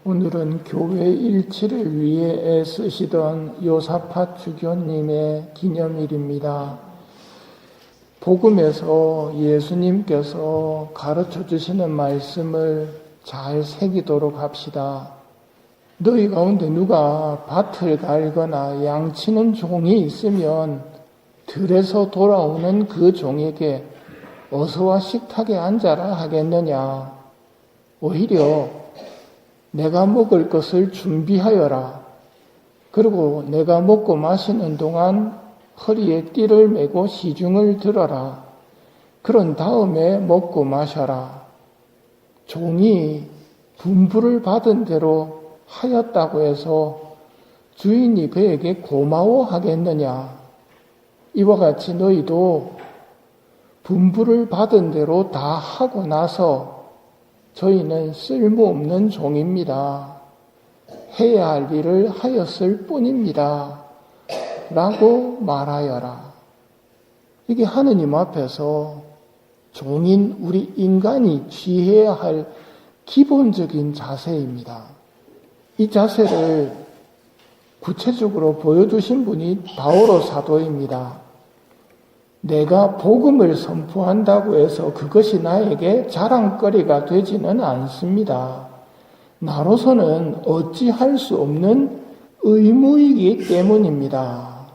오늘은 교회 일치를 위해 애쓰시던 요사팟 주교님의 기념일입니다. 복음에서 예수님께서 가르쳐 주시는 말씀을 잘 새기도록 합시다. 너희 가운데 누가 밭을 갈거나 양치는 종이 있으면 들에서 돌아오는 그 종에게 어서와 식탁에 앉아라 하겠느냐. 오히려 내가 먹을 것을 준비하여라. 그리고 내가 먹고 마시는 동안 허리에 띠를 메고 시중을 들어라. 그런 다음에 먹고 마셔라. 종이 분부를 받은 대로 하였다고 해서 주인이 그에게 고마워하겠느냐. 이와 같이 너희도 분부를 받은 대로 다 하고 나서 저희는 쓸모없는 종입니다. 해야 할 일을 하였을 뿐입니다. 라고 말하여라. 이게 하느님 앞에서 종인 우리 인간이 취해야 할 기본적인 자세입니다. 이 자세를 구체적으로 보여주신 분이 바오로 사도입니다. 내가 복음을 선포한다고 해서 그것이 나에게 자랑거리가 되지는 않습니다. 나로서는 어찌할 수 없는 의무이기 때문입니다.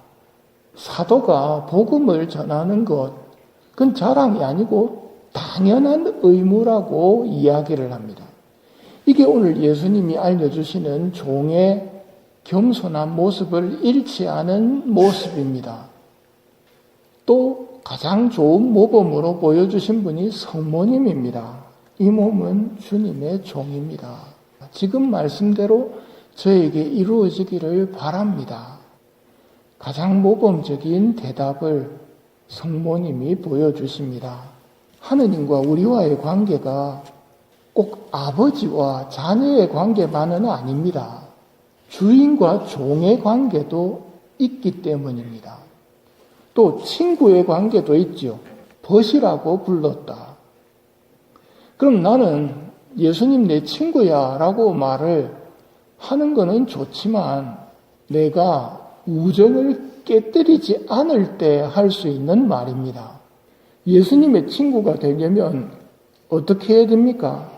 사도가 복음을 전하는 것, 그건 자랑이 아니고 당연한 의무라고 이야기를 합니다. 이게 오늘 예수님이 알려주시는 종의 겸손한 모습을 잃지 않은 모습입니다. 또 가장 좋은 모범으로 보여주신 분이 성모님입니다. 이 몸은 주님의 종입니다. 지금 말씀대로 저에게 이루어지기를 바랍니다. 가장 모범적인 대답을 성모님이 보여주십니다. 하느님과 우리와의 관계가 꼭 아버지와 자녀의 관계만은 아닙니다. 주인과 종의 관계도 있기 때문입니다. 또 친구의 관계도 있죠. 벗이라고 불렀다. 그럼 나는 예수님 내 친구야 라고 말을 하는 거는 좋지만 내가 우정을 깨뜨리지 않을 때 할 수 있는 말입니다. 예수님의 친구가 되려면 어떻게 해야 됩니까?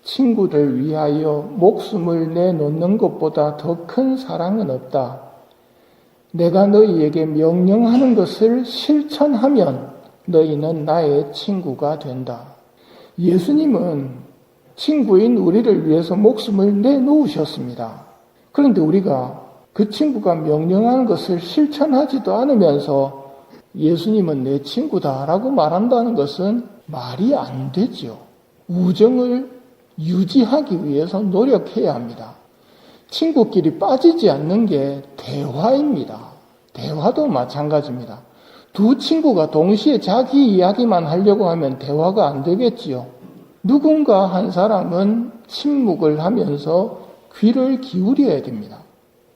친구를 위하여 목숨을 내놓는 것보다 더 큰 사랑은 없다. 내가 너희에게 명령하는 것을 실천하면 너희는 나의 친구가 된다. 예수님은 친구인 우리를 위해서 목숨을 내놓으셨습니다. 그런데 우리가 그 친구가 명령하는 것을 실천하지도 않으면서 예수님은 내 친구다라고 말한다는 것은 말이 안 되죠. 우정을 유지하기 위해서 노력해야 합니다. 친구끼리 빠지지 않는 게 대화입니다. 대화도 마찬가지입니다. 두 친구가 동시에 자기 이야기만 하려고 하면 대화가 안 되겠지요. 누군가 한 사람은 침묵을 하면서 귀를 기울여야 됩니다.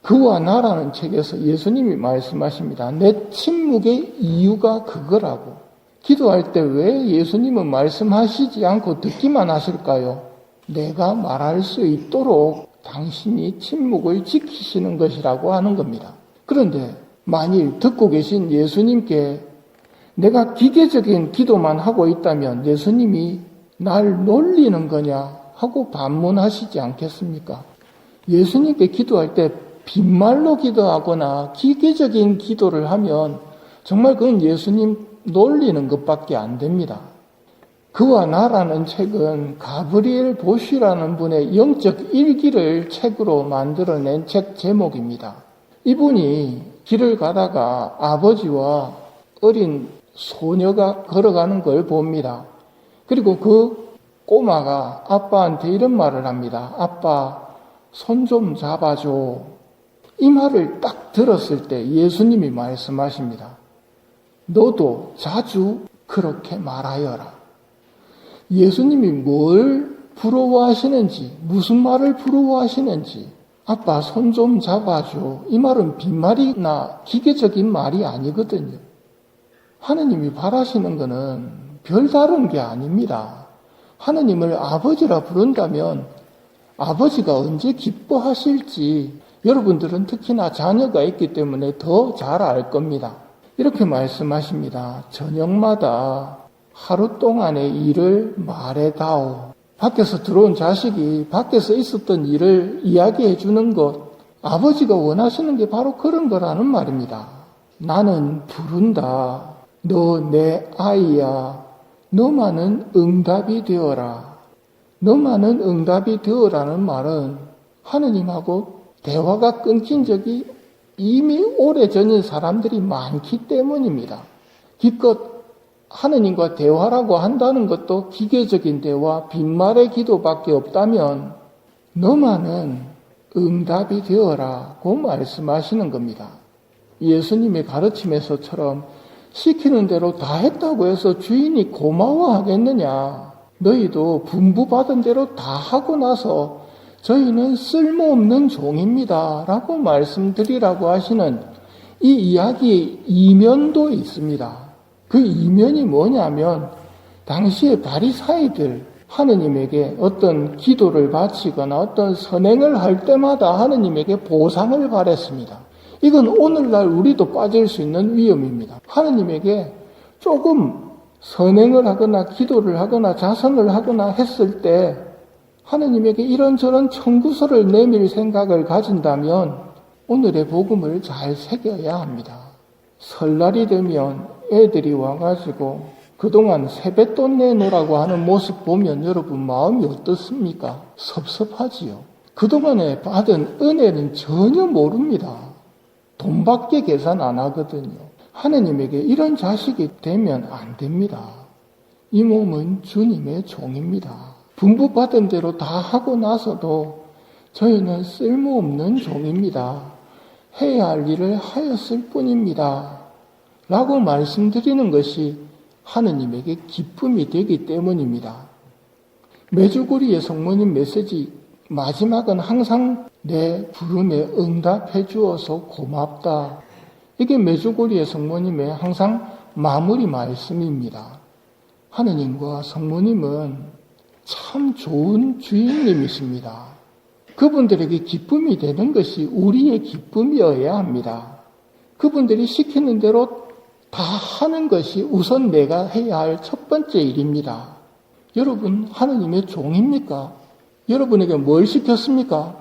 그와 나라는 책에서 예수님이 말씀하십니다. 내 침묵의 이유가 그거라고. 기도할 때 왜 예수님은 말씀하시지 않고 듣기만 하실까요? 내가 말할 수 있도록 당신이 침묵을 지키시는 것이라고 하는 겁니다. 그런데 만일 듣고 계신 예수님께 내가 기계적인 기도만 하고 있다면 예수님이 날 놀리는 거냐 하고 반문하시지 않겠습니까? 예수님께 기도할 때 빈말로 기도하거나 기계적인 기도를 하면 정말 그건 예수님 놀리는 것밖에 안 됩니다. 그와 나라는 책은 가브리엘 보쉬라는 분의 영적 일기를 책으로 만들어낸 책 제목입니다. 이분이 길을 가다가 아버지와 어린 소녀가 걸어가는 걸 봅니다. 그리고 그 꼬마가 아빠한테 이런 말을 합니다. 아빠, 손 좀 잡아줘. 이 말을 딱 들었을 때 예수님이 말씀하십니다. 너도 자주 그렇게 말하여라. 예수님이 뭘 부러워하시는지, 무슨 말을 부러워하시는지, 아빠 손 좀 잡아줘. 이 말은 빈말이나 기계적인 말이 아니거든요. 하느님이 바라시는 것은 별다른 게 아닙니다. 하느님을 아버지라 부른다면 아버지가 언제 기뻐하실지 여러분들은 특히나 자녀가 있기 때문에 더 잘 알 겁니다. 이렇게 말씀하십니다. 저녁마다 하루 동안의 일을 말해다오. 밖에서 들어온 자식이 밖에서 있었던 일을 이야기해 주는 것, 아버지가 원하시는 게 바로 그런 거라는 말입니다. 나는 부른다. 너 내 아이야. 너만은 응답이 되어라. 너만은 응답이 되어라는 말은 하느님하고 대화가 끊긴 적이 이미 오래전인 사람들이 많기 때문입니다. 기껏 하느님과 대화라고 한다는 것도 기계적인 대화, 빈말의 기도밖에 없다면 너만은 응답이 되어라고 말씀하시는 겁니다. 예수님의 가르침에서처럼 시키는 대로 다 했다고 해서 주인이 고마워하겠느냐. 너희도 분부받은 대로 다 하고 나서 저희는 쓸모없는 종입니다 라고 말씀드리라고 하시는 이 이야기의 이면도 있습니다. 그 이면이 뭐냐면 당시의 바리사이들, 하느님에게 어떤 기도를 바치거나 어떤 선행을 할 때마다 하느님에게 보상을 바랬습니다. 이건 오늘날 우리도 빠질 수 있는 위험입니다. 하느님에게 조금 선행을 하거나 기도를 하거나 자선을 하거나 했을 때 하느님에게 이런저런 청구서를 내밀 생각을 가진다면 오늘의 복음을 잘 새겨야 합니다. 설날이 되면 애들이 와가지고 그동안 세뱃돈 내놓으라고 하는 모습 보면 여러분 마음이 어떻습니까? 섭섭하지요. 그동안에 받은 은혜는 전혀 모릅니다. 돈밖에 계산 안 하거든요. 하느님에게 이런 자식이 되면 안 됩니다. 이 몸은 주님의 종입니다. 분부받은 대로 다 하고 나서도 저희는 쓸모없는 종입니다. 해야 할 일을 하였을 뿐입니다. 라고 말씀드리는 것이 하느님에게 기쁨이 되기 때문입니다. 메주고리의 성모님 메시지 마지막은 항상 내 부름에 응답해 주어서 고맙다. 이게 메주고리의 성모님의 항상 마무리 말씀입니다. 하느님과 성모님은 참 좋은 주인님이십니다. 그분들에게 기쁨이 되는 것이 우리의 기쁨이어야 합니다. 그분들이 시키는 대로 다 하는 것이 우선 내가 해야 할 첫 번째 일입니다. 여러분, 하느님의 종입니까? 여러분에게 뭘 시켰습니까?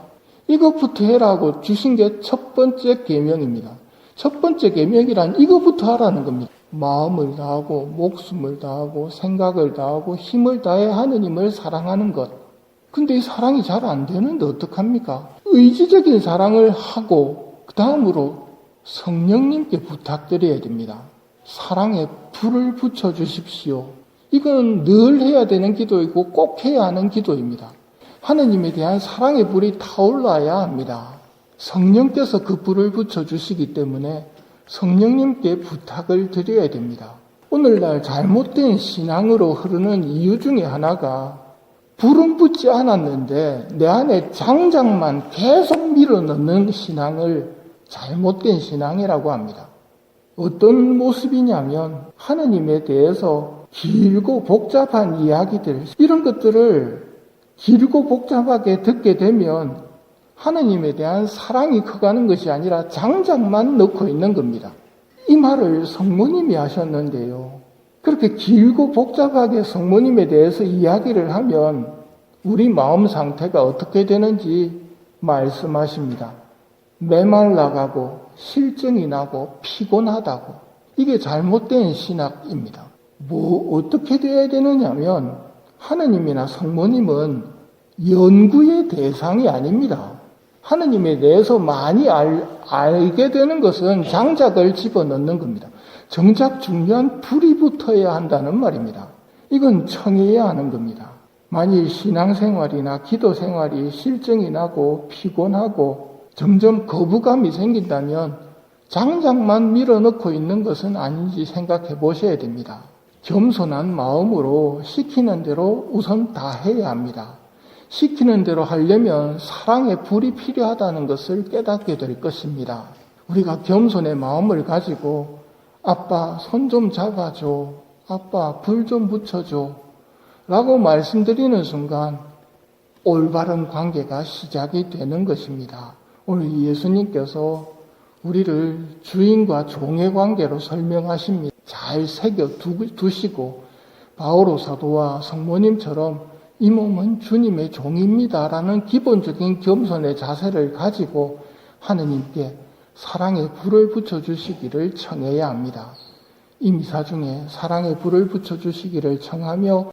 이것부터 해라고 주신 게 첫 번째 계명입니다. 첫 번째 계명이란 이것부터 하라는 겁니다. 마음을 다하고 목숨을 다하고 생각을 다하고 힘을 다해 하느님을 사랑하는 것. 근데 이 사랑이 잘 안 되는데 어떡합니까? 의지적인 사랑을 하고 그 다음으로 성령님께 부탁드려야 됩니다. 사랑에 불을 붙여주십시오. 이건 늘 해야 되는 기도이고 꼭 해야 하는 기도입니다. 하느님에 대한 사랑의 불이 타올라야 합니다. 성령께서 그 불을 붙여주시기 때문에 성령님께 부탁을 드려야 됩니다. 오늘날 잘못된 신앙으로 흐르는 이유 중에 하나가 불은 붙지 않았는데 내 안에 장작만 계속 밀어넣는 신앙을 잘못된 신앙이라고 합니다. 어떤 모습이냐면 하느님에 대해서 길고 복잡한 이야기들, 이런 것들을 길고 복잡하게 듣게 되면 하느님에 대한 사랑이 커가는 것이 아니라 장작만 넣고 있는 겁니다. 이 말을 성모님이 하셨는데요. 그렇게 길고 복잡하게 성모님에 대해서 이야기를 하면 우리 마음 상태가 어떻게 되는지 말씀하십니다. 메말라가고 실증이 나고 피곤하다고. 이게 잘못된 신학입니다. 어떻게 돼야 되느냐면 하느님이나 성모님은 연구의 대상이 아닙니다. 하느님에 대해서 많이 알게 되는 것은 장작을 집어넣는 겁니다. 정작 중요한 불이 붙어야 한다는 말입니다. 이건 청해야 하는 겁니다. 만일 신앙생활이나 기도생활이 실증이 나고 피곤하고 점점 거부감이 생긴다면 장작만 밀어넣고 있는 것은 아닌지 생각해 보셔야 됩니다. 겸손한 마음으로 시키는 대로 우선 다 해야 합니다. 시키는 대로 하려면 사랑의 불이 필요하다는 것을 깨닫게 될 것입니다. 우리가 겸손의 마음을 가지고 아빠 손 좀 잡아줘, 아빠 불 좀 붙여줘 라고 말씀드리는 순간 올바른 관계가 시작이 되는 것입니다. 오늘 예수님께서 우리를 주인과 종의 관계로 설명하십니다. 잘 새겨 두시고 바오로 사도와 성모님처럼 이 몸은 주님의 종입니다라는 기본적인 겸손의 자세를 가지고 하느님께 사랑의 불을 붙여주시기를 청해야 합니다. 이 미사 중에 사랑의 불을 붙여주시기를 청하며